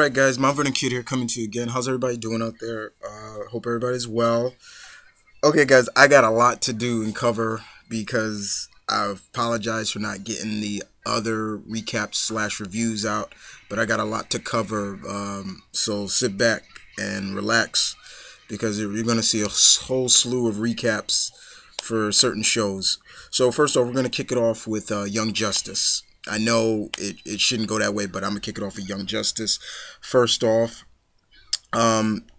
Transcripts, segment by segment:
Alright guys, Mount and Cute here coming to you again. How's everybody doing out there? Hope everybody's well. Okay guys, I got a lot to do and cover because I apologize for not getting the other recaps slash reviews out, but I got a lot to cover, so sit back and relax because you're going to see a whole slew of recaps for certain shows. So first off, we're going to kick it off with Young Justice. I know it shouldn't go that way, but I'm going to kick it off with Young Justice. First off,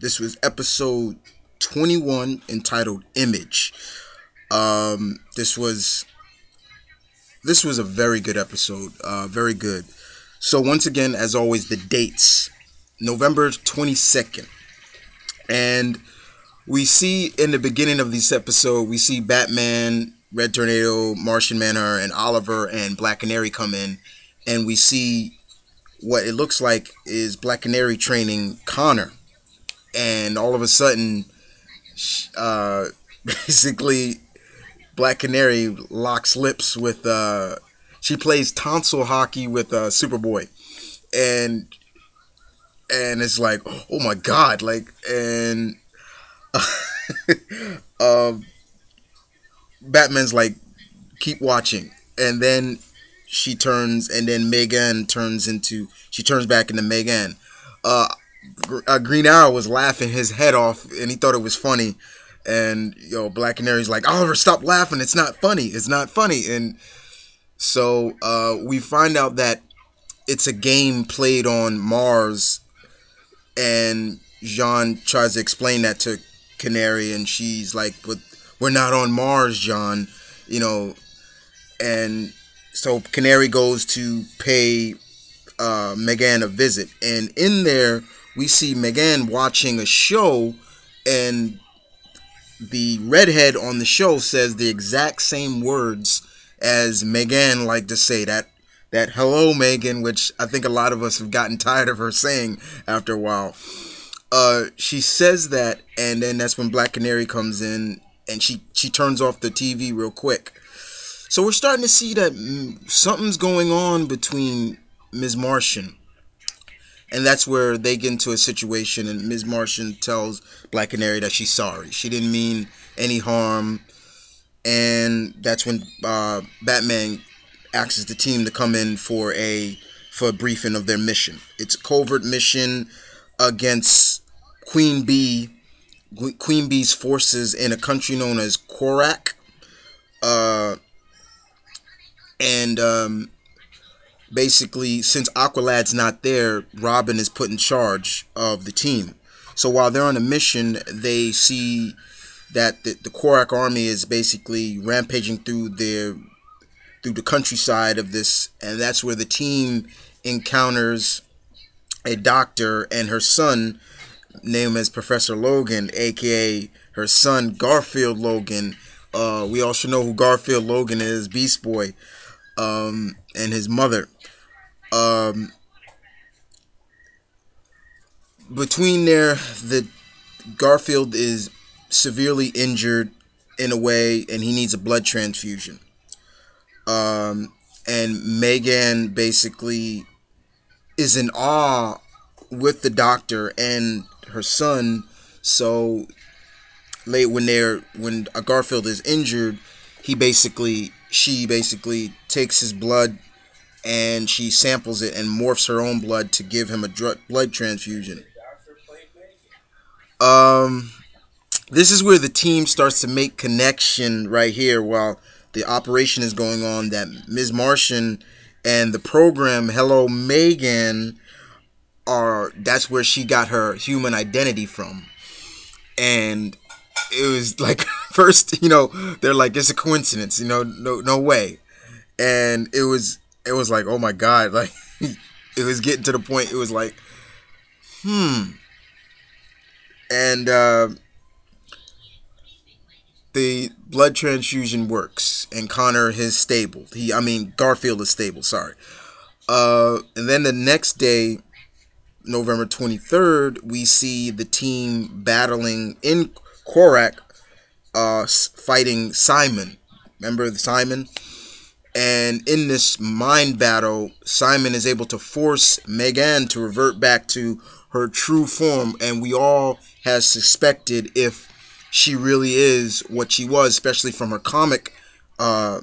this was episode 21 entitled Image. This was a very good episode. Very good. So once again, as always, the dates. November 22nd. And we see in the beginning of this episode, we see Batman, Red Tornado, Martian Manhunter, and Oliver and Black Canary come in, and we see what it looks like is Black Canary training Connor, and all of a sudden, basically, Black Canary locks lips with, she plays tonsil hockey with Superboy, and it's like, oh my god, like, and Batman's like, keep watching, and then she turns, and then Megan turns back into Megan. Green Arrow was laughing his head off, and he thought it was funny, and Black Canary's like, Oliver, stop laughing, it's not funny, and so we find out that it's a game played on Mars, and Jean tries to explain that to Canary, and she's like, but we're not on Mars, John, and so Canary goes to pay Megan a visit, and in there we see Megan watching a show, and the redhead on the show says the exact same words as Megan liked to say, that hello Megan, which I think a lot of us have gotten tired of her saying after a while. She says that, and then that's when Black Canary comes in, and she turns off the TV real quick. So we're starting to see that something's going on between Ms. Martian. And that's where they get into a situation, and Ms. Martian tells Black Canary that she's sorry. She didn't mean any harm. And that's when Batman asks the team to come in for a briefing of their mission. It's a covert mission against Queen Bee's forces in a country known as Korak. Basically, since Aqualad's not there, Robin is put in charge of the team. So while they're on a mission, they see that the Korak army is basically rampaging through the countryside of this, and that's where the team encounters a doctor and her son, named as Professor Logan, aka her son Garfield Logan. We all should know who Garfield Logan is, Beast Boy, and his mother. Between there, the Garfield is severely injured in a way, and he needs a blood transfusion. And Megan basically is in awe with the doctor and her son. So late when Garfield is injured, she basically takes his blood and she samples it and morphs her own blood to give him a blood transfusion. This is where the team starts to make connection right here while the operation is going on, that Ms. Martian and the program Hello Megan that's where she got her human identity from. And it was like, first, they're like, it's a coincidence, no way. And it was like, oh my god, like, it was getting to the point, it was like, and the blood transfusion works, and Connor is stable. Garfield is stable, sorry. And then the next day, November 23rd, we see the team battling in Korak, fighting Simon. Remember Simon? And in this mind battle, Simon is able to force Megan to revert back to her true form, and we all have suspected if she really is what she was, especially from her comic uh,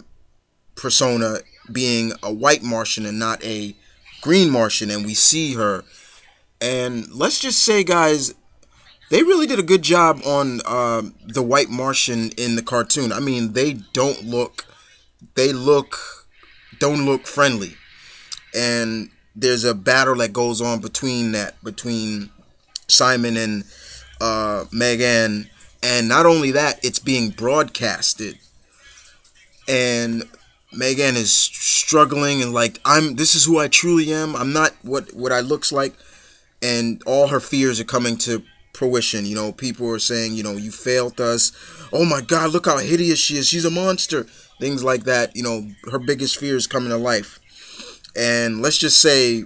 persona being a white Martian and not a green Martian, and we see her. And let's just say, guys, they really did a good job on the white Martian in the cartoon. I mean, they don't look friendly, and there's a battle that goes on between Simon and Megan, and not only that, it's being broadcasted, and Megan is struggling and like, I'm this is who I truly am. I'm not what I looks like, and all her fears are coming to fruition. You know, people are saying, you know, you failed us. Oh my God, look how hideous she is. She's a monster. Things like that. You know, her biggest fear is coming to life. And let's just say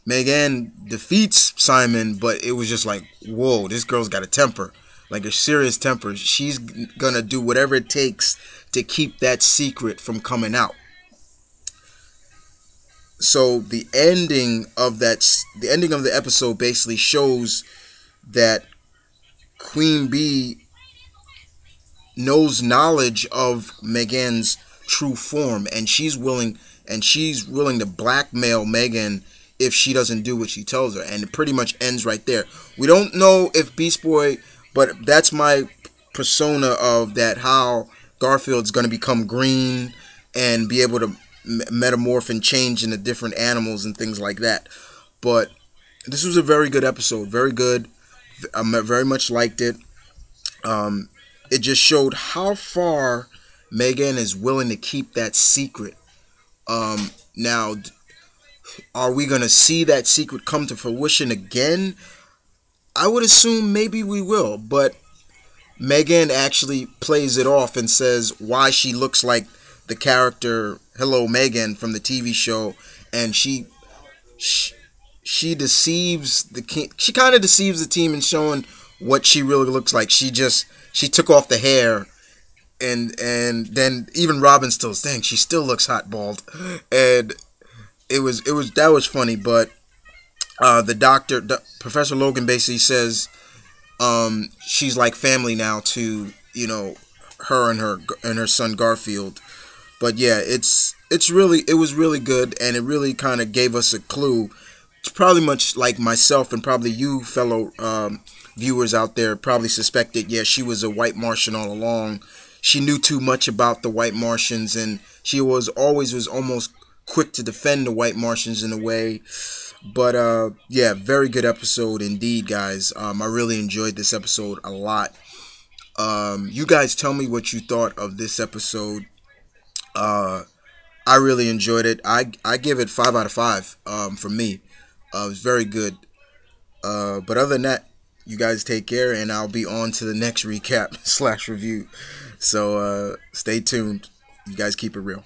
Megan defeats Simon, but it was just like, whoa, this girl's got a temper, like a serious temper. She's gonna do whatever it takes to keep that secret from coming out. So the ending of the episode basically shows that Queen Bee knows knowledge of Megan's true form, and she's willing to blackmail Megan if she doesn't do what she tells her, and it pretty much ends right there. We don't know if Beast Boy, but that's my persona of that, how Garfield's going to become green and be able to metamorph and change into different animals and things like that. But this was a very good episode, very good. I very much liked it. Um, it just showed how far Megan is willing to keep that secret. Now, are we going to see that secret come to fruition again? I would assume maybe we will, but Megan actually plays it off and says why she looks like the character Hello Megan from the TV show, and she, she deceives the king. She kind of deceives the team in showing what she really looks like. She took off the hair, and then even Robin still, dang, she still looks hot bald, and it was that was funny. But Professor Logan basically says she's like family now to, you know, her and her son Garfield. But yeah, it was really good, and it really kind of gave us a clue. It's probably much like myself and probably you fellow viewers out there probably suspected, yeah, she was a white Martian all along. She knew too much about the white Martians, and she was almost quick to defend the white Martians in a way. But yeah, very good episode indeed, guys. I really enjoyed this episode a lot. You guys tell me what you thought of this episode. I really enjoyed it. I give it 5 out of 5 for me. It was very good. But other than that, you guys take care, and I'll be on to the next recap / review. So stay tuned. You guys keep it real.